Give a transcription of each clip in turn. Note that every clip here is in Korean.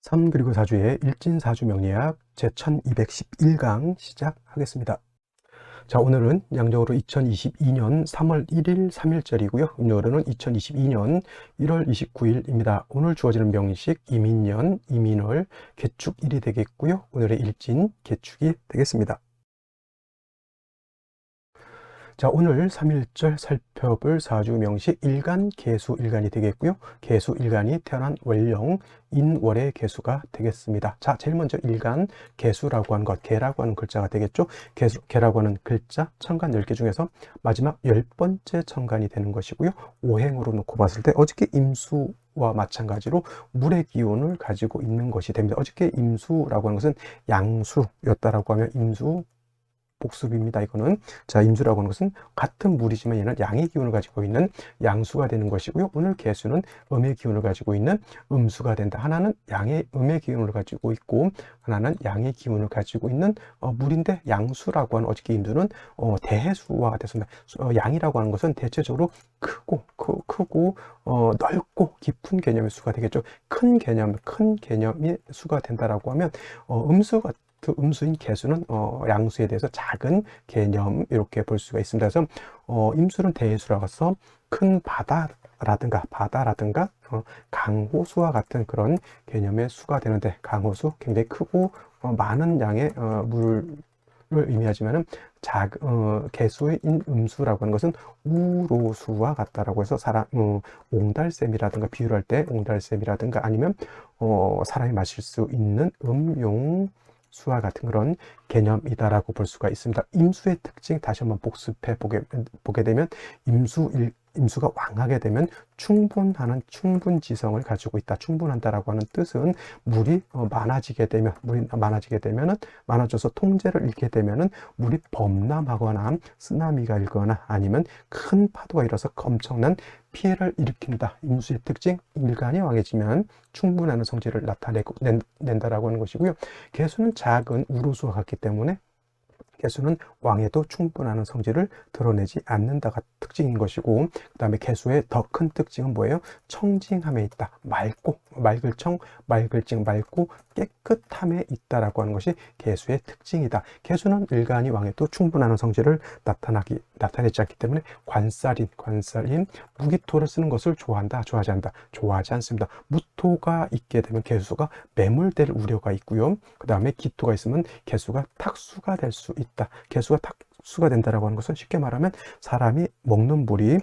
3 그리고 4주의 일진사주 명리학 제1211강 시작하겠습니다. 자, 오늘은 양력으로 2022년 3월 1일 3일절이고요. 음력으로는 2022년 1월 29일입니다. 오늘 주어지는 명리식 이민년, 이민월, 개축일이 되겠고요. 오늘의 일진, 개축이 되겠습니다. 자, 오늘 3일절 살펴볼 사주 명식 일간, 개수 일간이 되겠고요. 개수 일간이 태어난 월령, 인월의 개수가 되겠습니다. 자, 제일 먼저 일간, 개수라고 하는 것, 개라고 하는 글자가 되겠죠. 개라고 하는 글자, 천간 10개 중에서 마지막 10번째 천간이 되는 것이고요. 오행으로 놓고 봤을 때 어저께 임수와 마찬가지로 물의 기운을 가지고 있는 것이 됩니다. 어저께 임수라고 하는 것은 양수였다라고 하면 임수 복습입니다. 이거는 자, 임수라고 하는 것은 같은 물이지만 얘는 양의 기운을 가지고 있는 양수가 되는 것이고요. 오늘 개수는 음의 기운을 가지고 있는 음수가 된다. 하나는 양의 음의 기운을 가지고 있고 하나는 양의 기운을 가지고 있는 물인데, 양수라고 하는 어저께 임수는 대해수와 같았습니다. 양이라고 하는 것은 대체적으로 크고 넓고 깊은 개념의 수가 되겠죠. 큰 개념의 수가 된다라고 하면 음수가 그 음수인 개수는 양수에 대해서 작은 개념, 이렇게 볼 수가 있습니다. 그래서 임수는 대해수라고 해서 큰 바다라든가 강호수와 같은 그런 개념의 수가 되는데, 강호수 굉장히 크고 많은 양의 물을 의미하지만은 개수인 음수라고 하는 것은 우로수와 같다라고 해서 옹달샘이라든가 비유를 할 때 옹달샘이라든가 아니면 사람이 마실 수 있는 수와 같은 그런 개념이다라고 볼 수가 있습니다. 임수의 특징 다시 한번 복습해 보게 되면 임수가 왕하게 되면 충분지성을 가지고 있다. 충분한다라고 하는 뜻은 물이 많아지게 되면은 많아져서 통제를 잃게 되면은 물이 범람하거나 쓰나미가 일거나 아니면 큰 파도가 일어서 엄청난 피해를 일으킨다. 임수의 특징, 일간이 왕해지면 충분한 성질을 낸다라고 하는 것이고요. 개수는 작은 우로수와 같기 때문에 개수는 왕에도 충분한 성질을 드러내지 않는다가 특징인 것이고, 그 다음에 개수의 더 큰 특징은 뭐예요? 청징함에 있다. 맑고 깨끗함에 있다라고 하는 것이 개수의 특징이다. 개수는 일간이 왕에도 충분한 성질을 나타내지 않기 때문에 관살인 무기토를 쓰는 것을 좋아한다, 좋아하지 않는다? 좋아하지 않습니다. 무토가 있게 되면 개수가 매몰될 우려가 있고요. 그 다음에 기토가 있으면 개수가 탁수가 될 수 있다. 개수가 탁수가 된다라고 하는 것은 쉽게 말하면 사람이 먹는 물이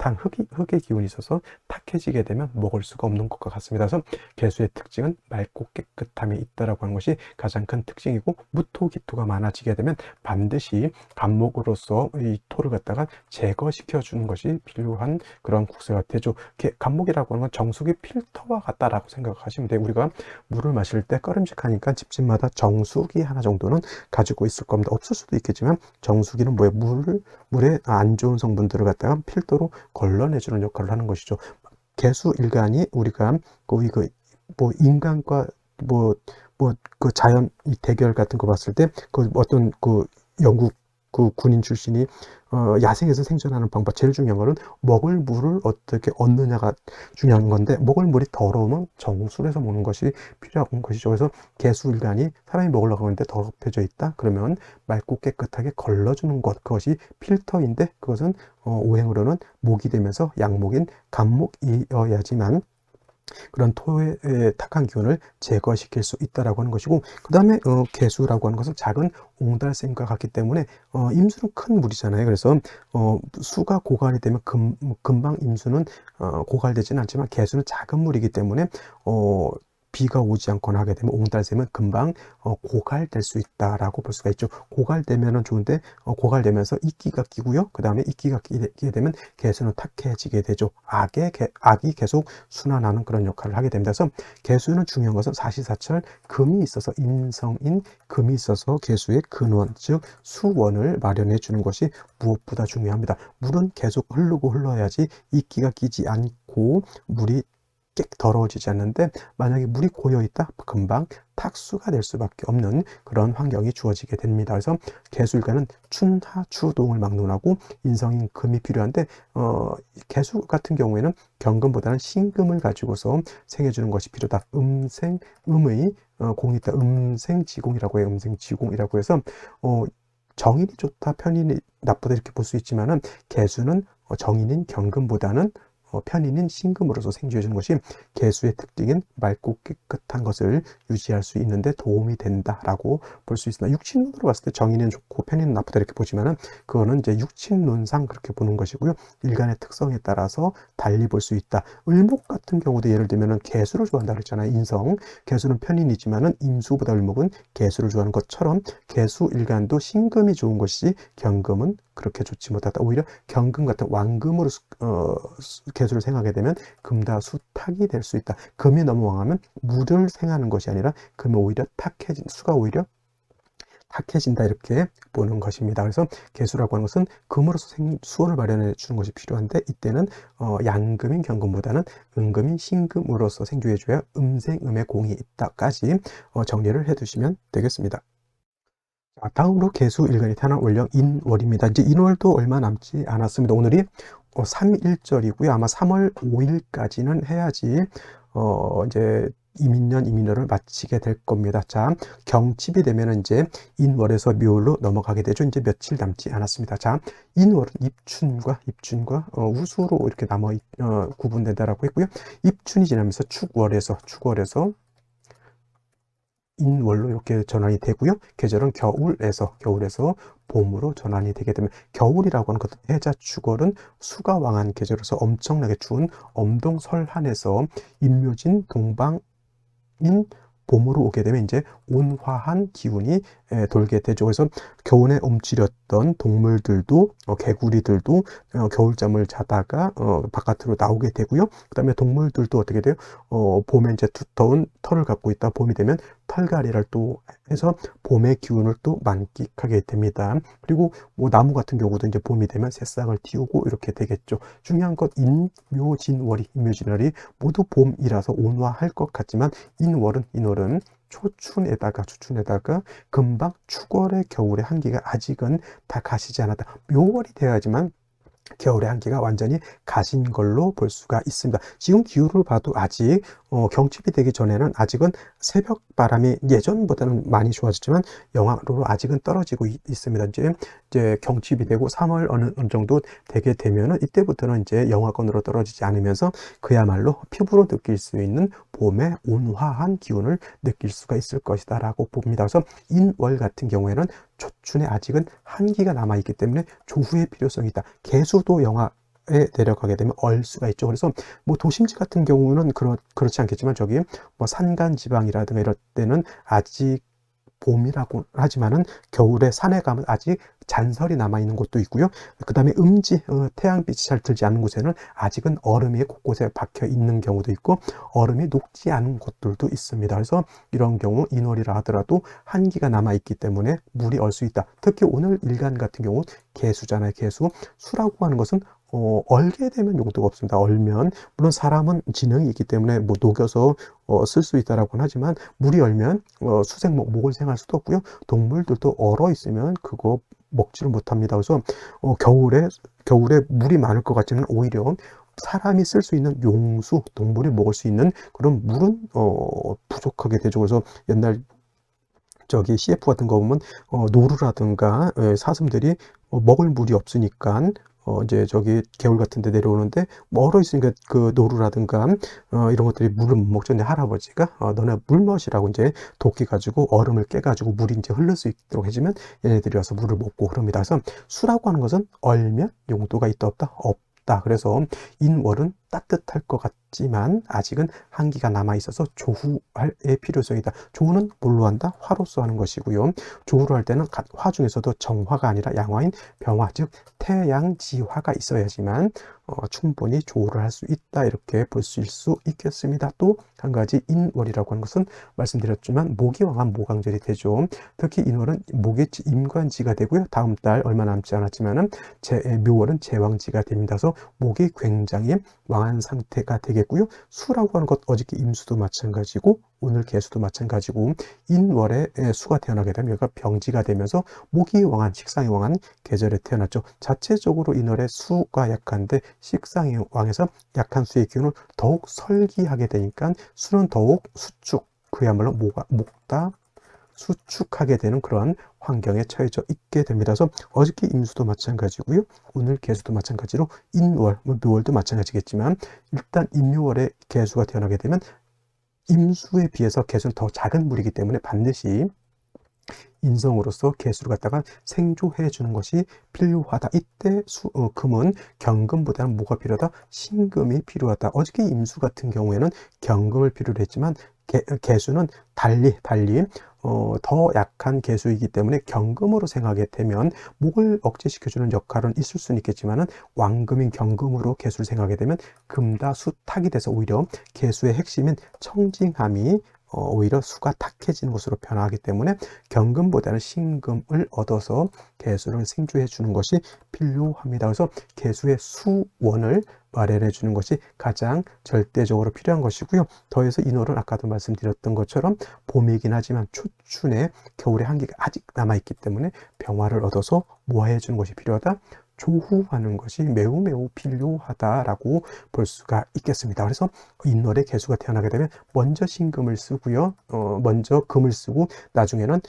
흙의 기운이 있어서 탁해지게 되면 먹을 수가 없는 것과 같습니다. 그래서 개수의 특징은 맑고 깨끗함이 있다라고 하는 것이 가장 큰 특징이고, 무토기토가 많아지게 되면 반드시 간목으로서 이 토를 갖다가 제거시켜 주는 것이 필요한 그런 국세가 되죠. 간목이라고 하는 건 정수기 필터와 같다라고 생각하시면 돼요. 우리가 물을 마실 때 꺼림직하니까 집집마다 정수기 하나 정도는 가지고 있을 겁니다. 없을 수도 있겠지만 정수기는 뭐예요? 물에 안 좋은 성분들을 갖다가 필터로 걸러내주는 역할을 하는 것이죠. 개수 일간이 우리가 뭐 인간과 그 자연 이 대결 같은 거 봤을 때 어떤 영국 군인 출신이 야생에서 생존하는 방법, 제일 중요한 거는 먹을 물을 어떻게 얻느냐가 중요한 건데, 먹을 물이 더러우면 정수를 해서 먹는 것이 필요한 것이죠. 그래서 개수일간이 사람이 먹으려고 하는데 더럽혀져 있다 그러면 맑고 깨끗하게 걸러주는 것, 그것이 필터인데, 그것은 오행으로는 목이 되면서 양목인 간목이어야지만 그런 토의 탁한 기운을 제거시킬 수 있다라고 하는 것이고, 그 다음에 개수라고 하는 것은 작은 옹달샘과 같기 때문에 임수는 큰 물이잖아요. 그래서 수가 고갈이 되면 금방 임수는 고갈되지는 않지만 개수는 작은 물이기 때문에 비가 오지 않거나 하게 되면 옹달샘은 금방 고갈될 수 있다라고 볼 수가 있죠. 고갈되면은 좋은데 고갈되면서 이끼가 끼고요. 그 다음에 이끼가 끼게 되면 개수는 탁해지게 되죠. 악이 계속 순환하는 그런 역할을 하게 됩니다. 그래서 개수는 중요한 것은 사시사철 금이 있어서 인성인 금이 있어서 개수의 근원, 즉 수원을 마련해 주는 것이 무엇보다 중요합니다. 물은 계속 흘러야지 이끼가 끼지 않고 물이 더러워지지 않는데, 만약에 물이 고여있다 금방 탁수가 될 수밖에 없는 그런 환경이 주어지게 됩니다. 그래서 개수일간은 춘하추동을 막론하고 인성인 금이 필요한데 개수 같은 경우에는 경금보다는 신금을 가지고서 생해주는 것이 필요하다. 음의 공이 있다. 음생지공이라고 해요. 음생지공이라고 해서 정인이 좋다, 편인이 나쁘다 이렇게 볼 수 있지만은 개수는 정인인 경금보다는 편인인 신금으로서 생주해 주는 것이 개수의 특징인 맑고 깨끗한 것을 유지할 수 있는데 도움이 된다라고 볼 수 있습니다. 육친론으로 봤을 때 정인은 좋고 편인은 나쁘다 이렇게 보지만은 그거는 이제 육친론상 그렇게 보는 것이고요. 일간의 특성에 따라서 달리 볼 수 있다. 을목 같은 경우도 예를 들면은 개수를 좋아한다 그랬잖아요. 인성. 개수는 편인이지만은 임수보다 을목은 개수를 좋아하는 것처럼 개수 일간도 신금이 좋은 것이 경금은 그렇게 좋지 못하다. 오히려 경금 같은 왕금으로 개수를 생하게 되면 금다수탁이 될 수 있다. 금이 너무 왕하면 무를 생하는 것이 아니라 금이 오히려 수가 오히려 탁해진다 이렇게 보는 것입니다. 그래서 개수라고 하는 것은 금으로서 수원을 마련해 주는 것이 필요한데 이때는 양금인 경금보다는 은금인 신금으로서 생주해 줘야 음생음의 공이 있다까지 정리를 해 두시면 되겠습니다. 다음으로 개수 일간이 태어난 월령 인월입니다. 이제 인월도 얼마 남지 않았습니다. 오늘이 3일절이고요. 아마 3월 5일까지는 해야지 이제 이민년 이민월을 마치게 될 겁니다. 자, 경칩이 되면 이제 인월에서 묘월로 넘어가게 되죠. 이제 며칠 남지 않았습니다. 자, 인월은 입춘과 우수로 이렇게 구분된다라고 했고요. 입춘이 지나면서 축월에서 인월로 이렇게 전환이 되고요. 계절은 겨울에서 봄으로 전환이 되게 되면 겨울이라고 하는 것은 해자 축월은 수가 왕한 계절에서 엄청나게 추운 엄동설한에서 임묘진 동방인 봄으로 오게 되면 이제 온화한 기운이 돌게 되죠. 그래서 겨울에 움츠렸던 동물들도 개구리들도 겨울잠을 자다가 바깥으로 나오게 되고요. 그 다음에 동물들도 어떻게 돼요? 봄에 이제 두터운 털을 갖고 있다. 봄이 되면 털갈이를 또 해서 봄의 기운을 또 만끽하게 됩니다. 그리고 뭐 나무 같은 경우도 이제 봄이 되면 새싹을 틔우고 이렇게 되겠죠. 중요한 것 인묘진월이 모두 봄이라서 온화할 것 같지만 인월은 초춘에다가 금방 축월의 겨울의 한기가 아직은 다 가시지 않았다. 묘월이 되어야지만 겨울의 한기가 완전히 가신 걸로 볼 수가 있습니다. 지금 기후를 봐도 아직 경칩이 되기 전에는 아직은 새벽 바람이 예전보다는 많이 좋아졌지만 영하로 아직은 떨어지고 있습니다. 이제 경칩이 되고 3월 어느 정도 되게 되면은 이때부터는 이제 영하권으로 떨어지지 않으면서 그야말로 피부로 느낄 수 있는 봄의 온화한 기운을 느낄 수가 있을 것이다라고 봅니다. 그래서 인월 같은 경우에는 초춘에 아직은 한기가 남아있기 때문에 조후의 필요성이 있다. 개수도 영하에 내려가게 되면 얼수가 있죠. 그래서 뭐 도심지 같은 경우는 그렇지 않겠지만 저기 뭐 산간 지방이라든가 이럴 때는 아직 봄이라고 하지만은 겨울에 산에 가면 아직 잔설이 남아있는 곳도 있고요. 그 다음에 음지, 태양빛이 잘 들지 않는 곳에는 아직은 얼음이 곳곳에 박혀 있는 경우도 있고 얼음이 녹지 않은 곳들도 있습니다. 그래서 이런 경우 인월이라 하더라도 한기가 남아있기 때문에 물이 얼 수 있다. 특히 오늘 일간 같은 경우 개수잖아요. 개수. 수라고 하는 것은 얼게 되면 용도가 없습니다. 얼면 물론 사람은 지능이 있기 때문에 뭐 녹여서 쓸 수 있다라고는 하지만 물이 얼면 수생목 목을 생할 수도 없고요. 동물들도 얼어 있으면 그거 먹지를 못합니다. 그래서 겨울에 물이 많을 것 같지는 오히려 사람이 쓸 수 있는 용수, 동물이 먹을 수 있는 그런 물은 부족하게 되죠. 그래서 옛날 저기 CF 같은 거 보면 노루라든가 사슴들이 먹을 물이 없으니까 이제 저기 개울 같은 데 내려오는데 멀어 있으니까 그 노루라든가 이런 것들이 물을 못 먹죠. 근데 할아버지가 너네 물 마시라고 이제 도끼 가지고 얼음을 깨 가지고 물이 이제 흐를 수 있도록 해주면 얘네들이 와서 물을 먹고 그럽니다. 그래서 수라고 하는 것은 얼면 용도가 있다 없다. 그래서 인월은 따뜻할 것 같지만 아직은 한기가 남아 있어서 조후의 필요성이다. 조후는 뭘로 한다? 화로서 하는 것이고요. 조후를 할 때는 화 중에서도 정화가 아니라 양화인 병화, 즉 태양지화가 있어야지만 충분히 조후를 할 수 있다. 이렇게 볼 수 있겠습니다. 또 한 가지 인월이라고 하는 것은 말씀드렸지만 목이 왕한 모강절이 되죠. 특히 인월은 목의 임관지가 되고요. 다음 달 얼마 남지 않았지만은 묘월은 제왕지가 됩니다. 그래서 목이 굉장히 왕 왕한 상태가 되겠고요. 수라고 하는 것 어저께 임수도 마찬가지고 오늘 개수도 마찬가지고 인월에 수가 태어나게 되면 여기가 병지가 되면서 목이 왕한 식상이 왕한 계절에 태어났죠. 자체적으로 인월에 수가 약한데 식상이 왕해서 약한 수의 기운을 더욱 설기하게 되니까 수는 더욱 수축 그야말로 목다 수축하게 되는 그러한 환경에 처해져 있게 됩니다. 그래서 어저께 임수도 마찬가지고요. 오늘 개수도 마찬가지로 인월, 묘월도 마찬가지겠지만 일단 인묘월에 개수가 태어나게 되면 임수에 비해서 개수는 더 작은 물이기 때문에 반드시 인성으로서 개수를 갖다가 생조해 주는 것이 필요하다. 이때 금은 경금보다는 뭐가 필요하다? 신금이 필요하다. 어저께 임수 같은 경우에는 경금을 필요로 했지만 개수는 달리 더 약한 개수이기 때문에 경금으로 생각하게 되면 목을 억제시켜주는 역할은 있을 수는 있겠지만은 왕금인 경금으로 개수를 생각하게 되면 금다수탁이 돼서 오히려 개수의 핵심인 청징함이 오히려 수가 탁해지는 것으로 변화하기 때문에 경금보다는 신금을 얻어서 개수를 생주해 주는 것이 필요합니다. 그래서 개수의 수원을 마련해 주는 것이 가장 절대적으로 필요한 것이고요. 더해서 인월은 아까도 말씀드렸던 것처럼 봄이긴 하지만 초춘에 겨울의 한기가 아직 남아있기 때문에 병화를 얻어서 모아해 주는 것이 필요하다. 조후하는 것이 매우 필요하다라고 볼 수가 있겠습니다. 그래서 인월에 개수가 태어나게 되면 먼저 신금을 쓰고요. 먼저 금을 쓰고 나중에는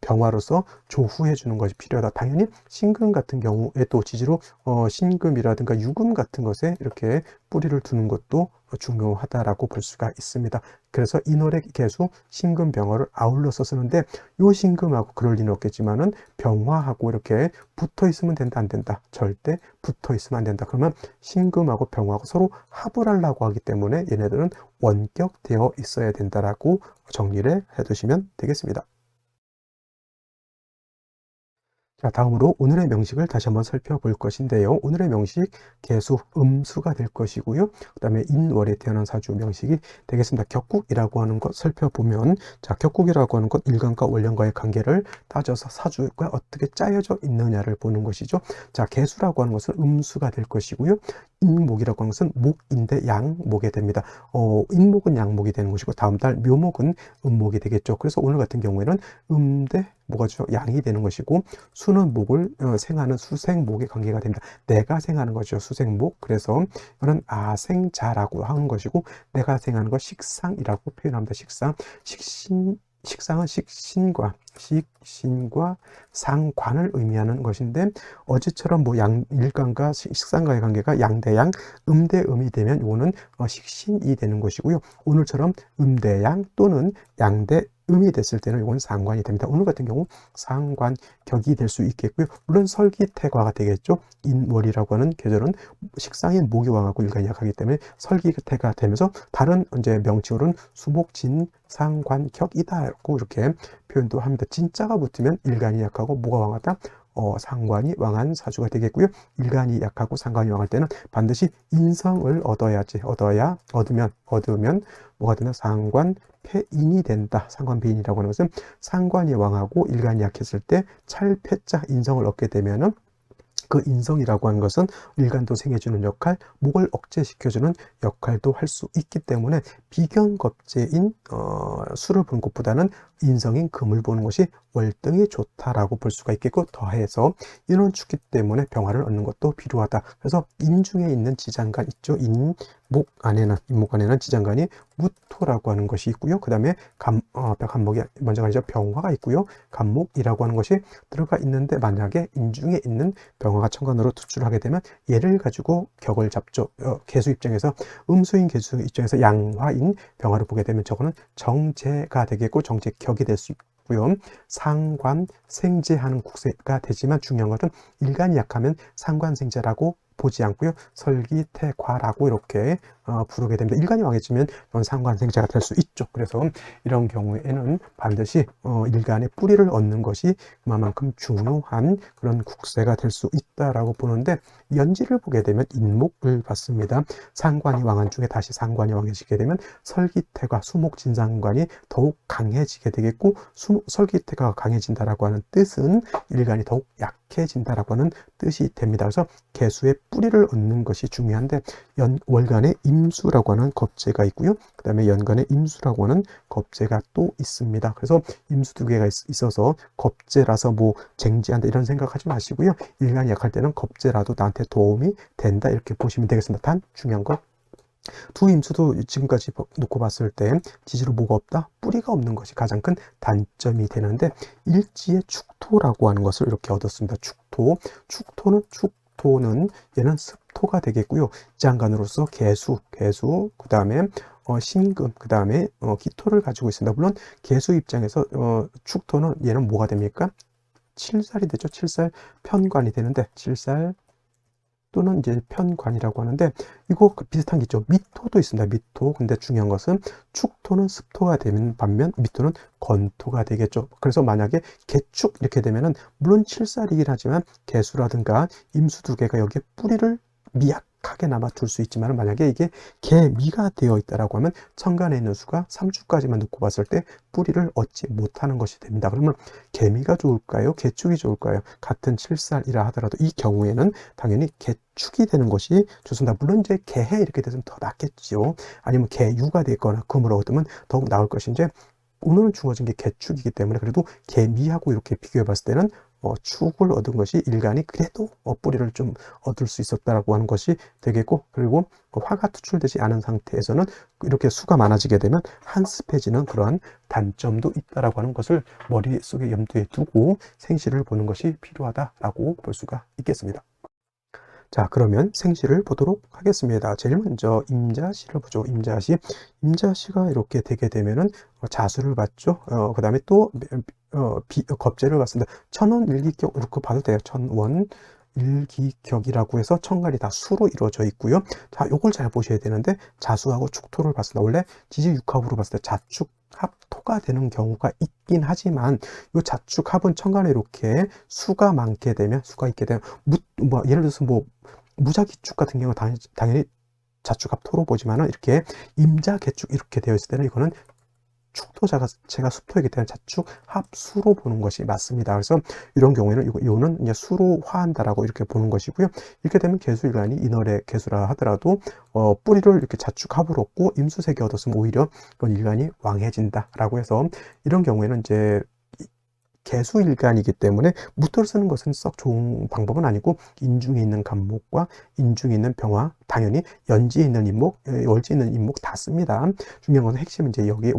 병화로서 조후해 주는 것이 필요하다. 당연히 신금 같은 경우에 또 지지로 신금이라든가 유금 같은 것에 이렇게 뿌리를 두는 것도 중요하다라고 볼 수가 있습니다. 그래서 인월의 개수, 신금, 병화를 아울러서 쓰는데 요 신금하고 그럴 리는 없겠지만은 병화하고 이렇게 붙어 있으면 된다, 안 된다? 절대 붙어 있으면 안 된다. 그러면 신금하고 병화하고 서로 합을 하려고 하기 때문에 얘네들은 원격되어 있어야 된다라고 정리를 해두시면 되겠습니다. 자, 다음으로 오늘의 명식을 다시 한번 살펴볼 것인데요. 오늘의 명식 개수 음수가 될 것이고요. 그 다음에 인월에 태어난 사주 명식이 되겠습니다. 격국이라고 하는 것 살펴보면, 자, 격국이라고 하는 것 일간과 월령과의 관계를 따져서 사주가 어떻게 짜여져 있느냐를 보는 것이죠. 자, 개수라고 하는 것은 음수가 될 것이고요. 인목이라고 하는 것은 목인데 양목이 됩니다. 인목은 양목이 되는 것이고 다음 달 묘목은 음목이 되겠죠. 그래서 오늘 같은 경우에는 음대 뭐가 죠? 양이 되는 것이고 수는 목을 생하는 수생목의 관계가 됩니다. 내가 생하는 거죠. 수생목. 그래서 이거는 아생자라고 하는 것이고 내가 생하는 것 식상이라고 표현합니다. 식상. 식상은 식신과 상관을 의미하는 것인데 어제처럼 뭐 일간과 식상과의 관계가 양대양, 음대음이 되면 이거는 식신이 되는 것이고요. 오늘처럼 음대양 또는 양대음이 됐을 때는 이건 상관이 됩니다. 오늘 같은 경우 상관격이 될 수 있겠고요. 물론 설기태과가 되겠죠. 인월이라고 하는 계절은 식상인 목이 왕하고 일간이 약하기 때문에 설기태가 되면서 다른 이제 명칭으로는 수목진 상관격이다라고 이렇게 표현도 합니다. 진짜가 붙으면 일간이 약하고 뭐가 왕하다? 상관이 왕한 사주가 되겠고요. 일간이 약하고 상관이 왕할 때는 반드시 인성을 얻으면 뭐가 되나 상관 패인이 된다. 상관패인이라고 하는 것은 상관이 왕하고 일간이 약했을 때 찰패자 인성을 얻게 되면은 그 인성이라고 하는 것은 일간도 생해주는 역할, 목을 억제시켜주는 역할도 할 수 있기 때문에 비견겁제인 수를 보는 것보다는 인성인 금을 보는 것이 월등히 좋다라고 볼 수가 있겠고 더해서 이런 축기 때문에 병화를 얻는 것도 필요하다. 그래서 인중에 있는 지장간 있죠. 인목 안에는 지장간이 무토라고 하는 것이 있고요. 그 다음에 간목이 먼저 가죠. 병화가 있고요. 간목이라고 하는 것이 들어가 있는데 만약에 인중에 있는 병화가 천간으로 투출하게 되면 얘를 가지고 격을 잡죠. 개수 입장에서 음수인 개수 입장에서 양화인 병화를 보게 되면 저거는 정제가 되겠고 정제격이 될 수 있고요. 상관 생제하는 국세가 되지만 중요한 것은 일간이 약하면 상관생제라고 보지 않고요. 설기태과라고 이렇게 부르게 됩니다. 일간이 왕해지면 이건 상관생제가 될 수 있죠. 그래서 이런 경우에는 반드시 일간의 뿌리를 얻는 것이 그만큼 중요한 그런 국세가 될 수 있다라고 보는데 연지를 보게 되면 인목을 봤습니다. 상관이 왕한 중에 다시 상관이 왕해지게 되면 설기태과 수목진상관이 더욱 강해지게 되겠고 설기태가 강해진다라고 하는 뜻은 일간이 더욱 약해진다라고 하는 뜻이 됩니다. 그래서 개수의 뿌리를 얻는 것이 중요한데 월간에 임수라고 하는 겁재가 있고요. 그 다음에 연간에 임수라고 하는 겁재가 또 있습니다. 그래서 임수 두 개가 있어서 겁재라서 뭐 쟁지한다 이런 생각하지 마시고요. 일간이 약할 때는 겁재라도 나한테 도움이 된다 이렇게 보시면 되겠습니다. 단 중요한 거 두 임수도 지금까지 놓고 봤을 때 지지로 뭐가 없다? 뿌리가 없는 것이 가장 큰 단점이 되는데 일지의 축토라고 하는 것을 이렇게 얻었습니다. 축토는 얘는 습토가 되겠고요. 장간으로서 개수, 그 다음에 신금, 그 다음에 기토를 가지고 있습니다. 물론 개수 입장에서 축토는 얘는 뭐가 됩니까? 칠살이 되죠. 칠살 편관이 되는데 칠살 또는 이제 편관이라고 하는데 이거 비슷한 게 있죠. 미토도 있습니다. 미토. 근데 중요한 것은 축토는 습토가 되는 반면 미토는 건토가 되겠죠. 그래서 만약에 개축 이렇게 되면은 물론 칠살이긴 하지만 개수라든가 임수 두 개가 여기에 뿌리를 미약하게나마 둘 수 있지만 만약에 이게 개미가 되어 있다라고 하면 천간에 있는 수가 3주까지만 놓고 봤을 때 뿌리를 얻지 못하는 것이 됩니다. 그러면 개미가 좋을까요? 개축이 좋을까요? 같은 칠살이라 하더라도 이 경우에는 당연히 개축이 되는 것이 좋습니다. 물론 이제 개해 이렇게 되면 더 낫겠죠. 아니면 개유가 되거나 금을 얻으면 더욱 나을 것인지 오늘은 주어진 게 개축이기 때문에 그래도 개미하고 이렇게 비교해 봤을 때는 축을 얻은 것이 일간이 그래도 뿌리를 좀 얻을 수 있었다라고 하는 것이 되겠고 그리고 화가 투출되지 않은 상태에서는 이렇게 수가 많아지게 되면 한습해지는 그러한 단점도 있다라고 하는 것을 머릿속에 염두에 두고 생시를 보는 것이 필요하다라고 볼 수가 있겠습니다. 자, 그러면 생시를 보도록 하겠습니다. 제일 먼저 임자시를 보죠. 임자시가 이렇게 되게 되면은 자수를 받죠. 그 다음에 또 겁재를 받습니다. 천원일기격 이렇게 봐도 돼요. 천원일기격이라고 해서 천간이 다 수로 이루어져 있고요. 자, 요걸 잘 보셔야 되는데 자수하고 축토를 봤습니다. 원래 지지육합으로 봤을 때 자축 합토가 되는 경우가 있긴 하지만 이 자축합은 천간에 이렇게 수가 많게 되면 예를 들어서 뭐 무자기축 같은 경우 당연히 자축합 토로 보지만은 이렇게 임자개축 이렇게 되어 있을 때는 이거는 축토 자체가 수토이기 때문에 자축 합수로 보는 것이 맞습니다. 그래서 이런 경우에는 이거는 이제 수로 화한다라고 이렇게 보는 것이고요. 이렇게 되면 개수일간이 인월의 개수라 하더라도 뿌리를 이렇게 자축 합으로 얻고 임수색이 얻었으면 오히려 이건 일간이 왕해진다라고 해서 이런 경우에는 이제 개수일간이기 때문에 무토를 쓰는 것은 썩 좋은 방법은 아니고 인중에 있는 간목과 인중에 있는 병화, 당연히 연지에 있는 인목, 월지에 있는 인목 다 씁니다. 중요한 것은 핵심은 이제 여기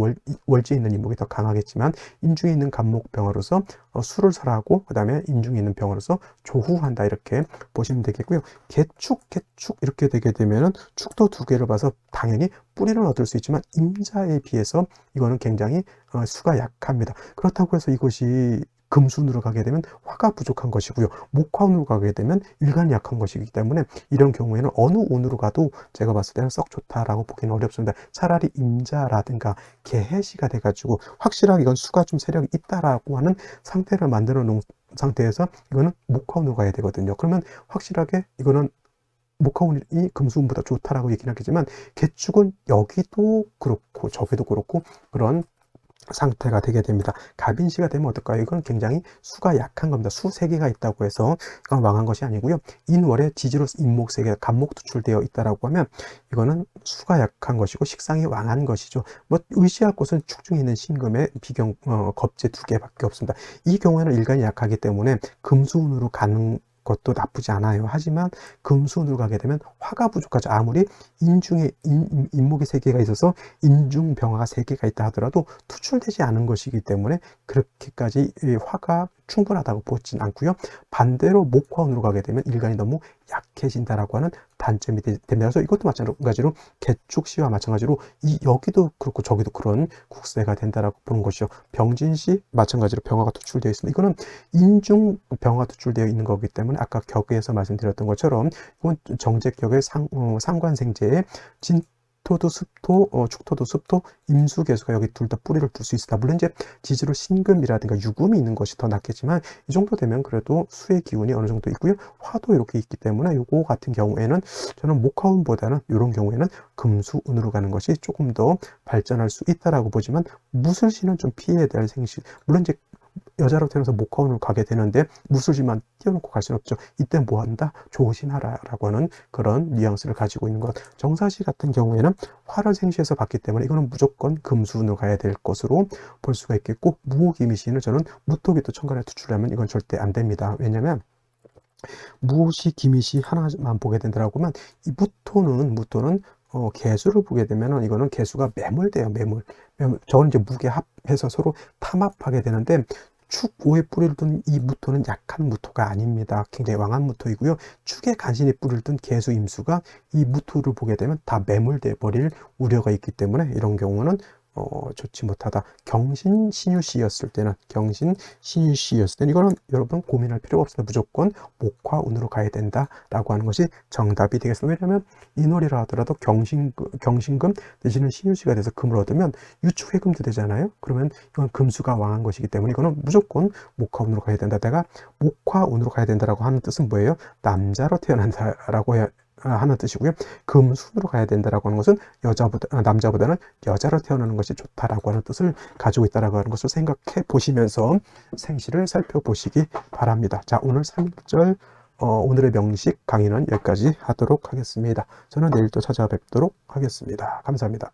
월지에 있는 인목이 더 강하겠지만 인중에 있는 간목 병화로서 수를 설하고 그 다음에 인중에 있는 병화로서 조후한다 이렇게 보시면 되겠고요. 개축 이렇게 되게 되면은 축도 두 개를 봐서 당연히 뿌리를 얻을 수 있지만 임자에 비해서 이거는 굉장히 수가 약합니다. 그렇다고 해서 이것이 금순으로 가게 되면 화가 부족한 것이고요. 목화운으로 가게 되면 일간이 약한 것이기 때문에 이런 경우에는 어느 운으로 가도 제가 봤을 때는 썩 좋다라고 보기는 어렵습니다. 차라리 임자라든가 개해시가 돼가지고 확실하게 이건 수가 좀 세력이 있다라고 하는 상태를 만들어 놓은 상태에서 이거는 목화운으로 가야 되거든요. 그러면 확실하게 이거는 목화운이 금수운보다 좋다라고 얘기는 하겠지만 개축은 여기도 그렇고 저기도 그렇고 그런 상태가 되게 됩니다. 갑인시가 되면 어떨까요? 이건 굉장히 수가 약한 겁니다. 수 3개가 있다고 해서 이건 왕한 것이 아니고요. 인월에 지지로 인목 3개, 간목 투출되어 있다라고 하면 이거는 수가 약한 것이고 식상이 왕한 것이죠. 뭐 의시할 곳은 축중에 있는 신금의 겁재 2개밖에 없습니다. 이 경우에는 일간이 약하기 때문에 금수운으로 가는 것도 나쁘지 않아요. 하지만 금수운으로 가게 되면 화가 부족하죠. 아무리 인중에 인목이 3개가 있어서 인중병화가 3개가 있다 하더라도 투출되지 않은 것이기 때문에 그렇게까지 화가 충분하다고 보진 않고요. 반대로 목화운으로 가게 되면 일간이 너무 약해진다라고 하는 단점이 됩니다. 그래서 이것도 마찬가지로 개축시와 마찬가지로 여기도 그렇고 저기도 그런 국세가 된다라고 보는 것이죠. 병진시 마찬가지로 병화가 투출되어 있습니다. 이거는 인중 병화가 투출되어 있는 거기 때문에 아까 격에서 말씀드렸던 것처럼 이건 정제격의 상관생제의 토도 습토, 축토도 습토, 임수개수가 여기 둘 다 뿌리를 둘 수 있다. 물론 이제 지지로 신금이라든가 유금이 있는 것이 더 낫겠지만 이 정도 되면 그래도 수의 기운이 어느 정도 있고요. 화도 이렇게 있기 때문에 요거 같은 경우에는 저는 목화운보다는 이런 경우에는 금수운으로 가는 것이 조금 더 발전할 수 있다라고 보지만 무술시는 좀 피해야 될 생시. 물론 이제 여자로 태어나서 목화운으로 가게 되는데 무술지만 띄워놓고 갈 수는 없죠. 이때 뭐 한다? 조심하라라고 하는 그런 뉘앙스를 가지고 있는 것. 정사시 같은 경우에는 화를 생시해서 봤기 때문에 이거는 무조건 금수운으로 가야 될 것으로 볼 수가 있겠고, 무호기미시는 저는 무토기 또 천간에 투출하면 이건 절대 안 됩니다. 왜냐면 무시, 기미시 하나만 보게 된다라고 하면 이 무토는 개수를 보게 되면은 이거는 개수가 매몰돼요. 매몰. 저는 이제 무게 합해서 서로 탐합하게 되는데, 축 5에 뿌리를 둔 이 무토는 약한 무토가 아닙니다. 굉장히 왕한 무토이고요. 축에 간신히 뿌리를 둔 개수 임수가 이 무토를 보게 되면 다 매몰돼 버릴 우려가 있기 때문에 이런 경우는 좋지 못하다. 경신 신유시였을 때는 이거는 여러분 고민할 필요가 없습니다. 무조건 목화운으로 가야 된다라고 하는 것이 정답이 되겠습니다. 왜냐하면 인월이라 하더라도 경신금 내지는 신유시가 돼서 금을 얻으면 유축회금도 되잖아요. 그러면 이건 금수가 왕한 것이기 때문에 이거는 무조건 목화운으로 가야 된다. 내가 목화운으로 가야 된다라고 하는 뜻은 뭐예요? 남자로 태어난다라고 하는 뜻이고요. 금순으로 가야 된다라고 하는 것은 남자보다는 여자로 태어나는 것이 좋다라고 하는 뜻을 가지고 있다라고 하는 것을 생각해 보시면서 생시를 살펴보시기 바랍니다. 자, 오늘 3일절 오늘의 명식 강의는 여기까지 하도록 하겠습니다. 저는 내일 또 찾아뵙도록 하겠습니다. 감사합니다.